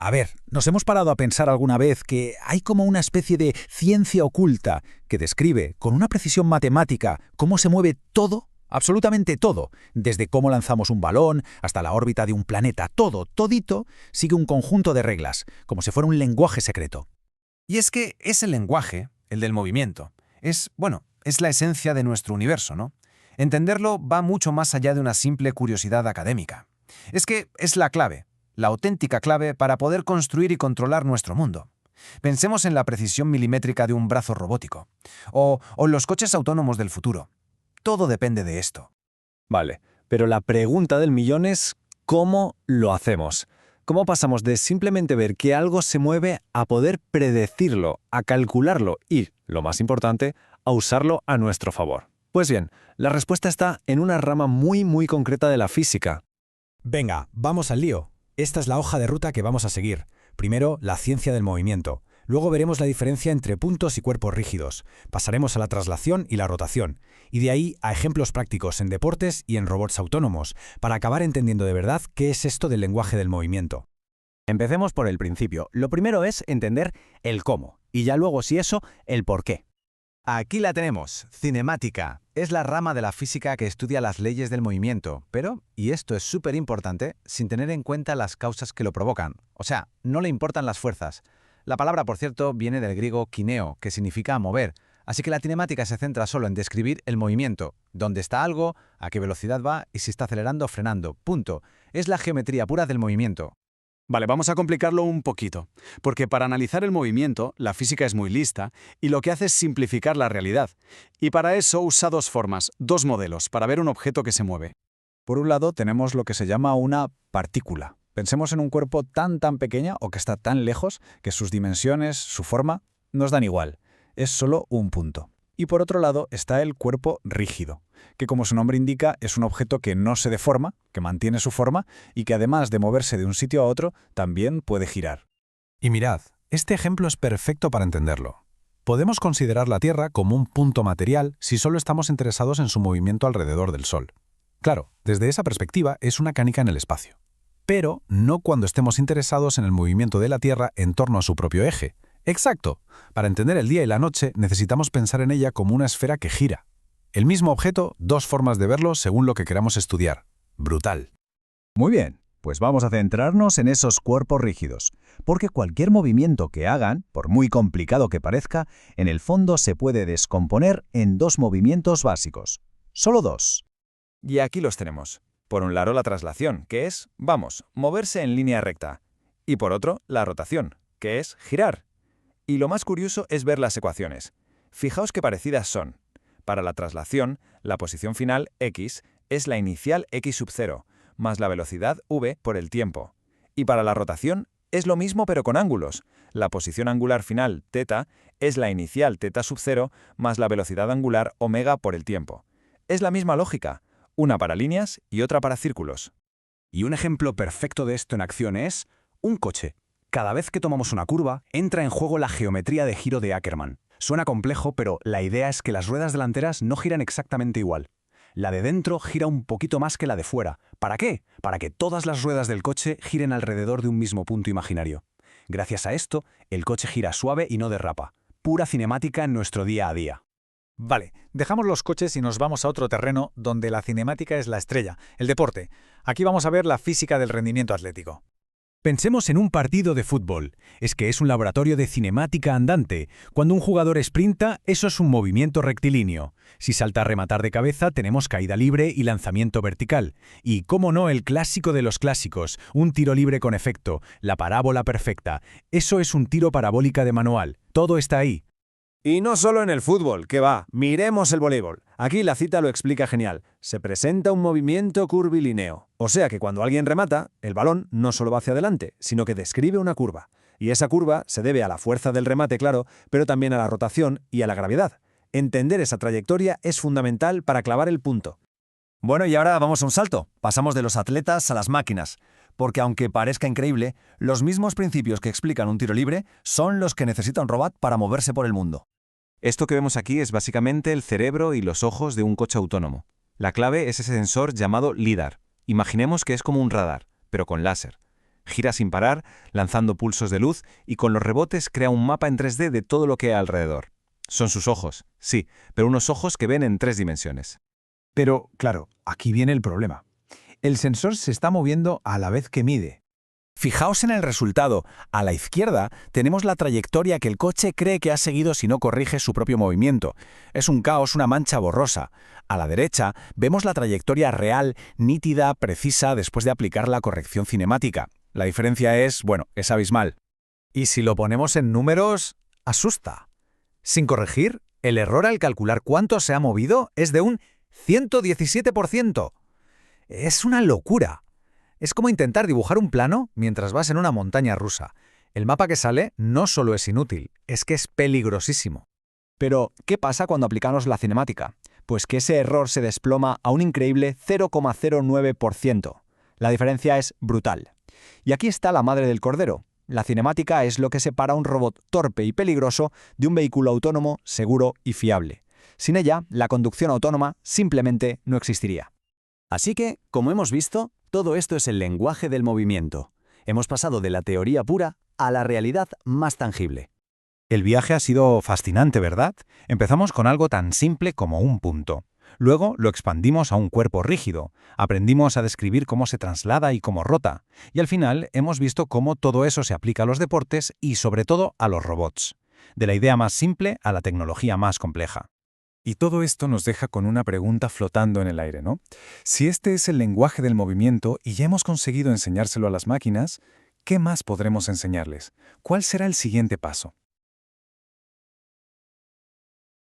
A ver, ¿nos hemos parado a pensar alguna vez que hay como una especie de ciencia oculta que describe con una precisión matemática cómo se mueve todo? Absolutamente todo, desde cómo lanzamos un balón hasta la órbita de un planeta, todo, todito, sigue un conjunto de reglas, como si fuera un lenguaje secreto. Y es que ese lenguaje, el del movimiento, es la esencia de nuestro universo, ¿no? Entenderlo va mucho más allá de una simple curiosidad académica. Es que es la clave, la auténtica clave para poder construir y controlar nuestro mundo. Pensemos en la precisión milimétrica de un brazo robótico, o en los coches autónomos del futuro. Todo depende de esto. Vale, pero la pregunta del millón es ¿cómo lo hacemos? ¿Cómo pasamos de simplemente ver que algo se mueve a poder predecirlo, a calcularlo y, lo más importante, a usarlo a nuestro favor? Pues bien, la respuesta está en una rama muy concreta de la física. Venga, vamos al lío. Esta es la hoja de ruta que vamos a seguir. Primero, la ciencia del movimiento. Luego veremos la diferencia entre puntos y cuerpos rígidos. Pasaremos a la traslación y la rotación. Y de ahí a ejemplos prácticos en deportes y en robots autónomos, para acabar entendiendo de verdad qué es esto del lenguaje del movimiento. Empecemos por el principio. Lo primero es entender el cómo, y ya luego, si eso, el por qué. Aquí la tenemos, cinemática. Es la rama de la física que estudia las leyes del movimiento, pero, y esto es súper importante, sin tener en cuenta las causas que lo provocan. O sea, no le importan las fuerzas. La palabra, por cierto, viene del griego kineo, que significa mover, así que la cinemática se centra solo en describir el movimiento, dónde está algo, a qué velocidad va y si está acelerando o frenando. Punto. Es la geometría pura del movimiento. Vale, vamos a complicarlo un poquito, porque para analizar el movimiento, la física es muy lista y lo que hace es simplificar la realidad. Y para eso usa dos formas, dos modelos, para ver un objeto que se mueve. Por un lado tenemos lo que se llama una partícula. Pensemos en un cuerpo tan pequeño o que está tan lejos que sus dimensiones, su forma, nos dan igual. Es solo un punto. Y por otro lado está el cuerpo rígido, que como su nombre indica es un objeto que no se deforma, que mantiene su forma y que además de moverse de un sitio a otro, también puede girar. Y mirad, este ejemplo es perfecto para entenderlo. Podemos considerar la Tierra como un punto material si solo estamos interesados en su movimiento alrededor del Sol. Claro, desde esa perspectiva es una canica en el espacio. Pero no cuando estemos interesados en el movimiento de la Tierra en torno a su propio eje. ¡Exacto! Para entender el día y la noche necesitamos pensar en ella como una esfera que gira. El mismo objeto, dos formas de verlo según lo que queramos estudiar. Brutal. Muy bien, pues vamos a centrarnos en esos cuerpos rígidos, porque cualquier movimiento que hagan, por muy complicado que parezca, en el fondo se puede descomponer en dos movimientos básicos. Solo dos. Y aquí los tenemos. Por un lado la traslación, que es, moverse en línea recta. Y por otro, la rotación, que es girar. Y lo más curioso es ver las ecuaciones. Fijaos qué parecidas son. Para la traslación, la posición final, x, es la inicial x sub 0, más la velocidad v por el tiempo. Y para la rotación, es lo mismo pero con ángulos. La posición angular final, θ, es la inicial θ sub 0, más la velocidad angular omega por el tiempo. Es la misma lógica, una para líneas y otra para círculos. Y un ejemplo perfecto de esto en acción es un coche. Cada vez que tomamos una curva, entra en juego la geometría de giro de Ackermann. Suena complejo, pero la idea es que las ruedas delanteras no giran exactamente igual. La de dentro gira un poquito más que la de fuera. ¿Para qué? Para que todas las ruedas del coche giren alrededor de un mismo punto imaginario. Gracias a esto, el coche gira suave y no derrapa. Pura cinemática en nuestro día a día. Vale, dejamos los coches y nos vamos a otro terreno donde la cinemática es la estrella, el deporte. Aquí vamos a ver la física del rendimiento atlético. Pensemos en un partido de fútbol. Es que es un laboratorio de cinemática andante. Cuando un jugador sprinta, eso es un movimiento rectilíneo. Si salta a rematar de cabeza, tenemos caída libre y lanzamiento vertical. Y, cómo no, el clásico de los clásicos, un tiro libre con efecto, la parábola perfecta. Eso es un tiro parabólica de manual. Todo está ahí. Y no solo en el fútbol, que va, miremos el voleibol. Aquí la cita lo explica genial. Se presenta un movimiento curvilíneo. O sea que cuando alguien remata, el balón no solo va hacia adelante, sino que describe una curva. Y esa curva se debe a la fuerza del remate, claro, pero también a la rotación y a la gravedad. Entender esa trayectoria es fundamental para clavar el punto. Bueno, y ahora vamos a un salto. Pasamos de los atletas a las máquinas. Porque aunque parezca increíble, los mismos principios que explican un tiro libre son los que necesita un robot para moverse por el mundo. Esto que vemos aquí es básicamente el cerebro y los ojos de un coche autónomo. La clave es ese sensor llamado LiDAR. Imaginemos que es como un radar, pero con láser. Gira sin parar, lanzando pulsos de luz y con los rebotes crea un mapa en 3D de todo lo que hay alrededor. Son sus ojos, sí, pero unos ojos que ven en 3 dimensiones. Pero, claro, aquí viene el problema. El sensor se está moviendo a la vez que mide. Fijaos en el resultado. A la izquierda tenemos la trayectoria que el coche cree que ha seguido si no corrige su propio movimiento. Es un caos, una mancha borrosa. A la derecha vemos la trayectoria real, nítida, precisa después de aplicar la corrección cinemática. La diferencia es, bueno, es abismal. Y si lo ponemos en números, asusta. Sin corregir, el error al calcular cuánto se ha movido es de un 117%. Es una locura. Es como intentar dibujar un plano mientras vas en una montaña rusa. El mapa que sale no solo es inútil, es que es peligrosísimo. Pero, ¿qué pasa cuando aplicamos la cinemática? Pues que ese error se desploma a un increíble 0,09%. La diferencia es brutal. Y aquí está la madre del cordero. La cinemática es lo que separa un robot torpe y peligroso de un vehículo autónomo, seguro y fiable. Sin ella, la conducción autónoma simplemente no existiría. Así que, como hemos visto, todo esto es el lenguaje del movimiento. Hemos pasado de la teoría pura a la realidad más tangible. El viaje ha sido fascinante, ¿verdad? Empezamos con algo tan simple como un punto. Luego lo expandimos a un cuerpo rígido, aprendimos a describir cómo se traslada y cómo rota, y al final hemos visto cómo todo eso se aplica a los deportes y sobre todo a los robots. De la idea más simple a la tecnología más compleja. Y todo esto nos deja con una pregunta flotando en el aire, ¿no? Si este es el lenguaje del movimiento y ya hemos conseguido enseñárselo a las máquinas, ¿qué más podremos enseñarles? ¿Cuál será el siguiente paso?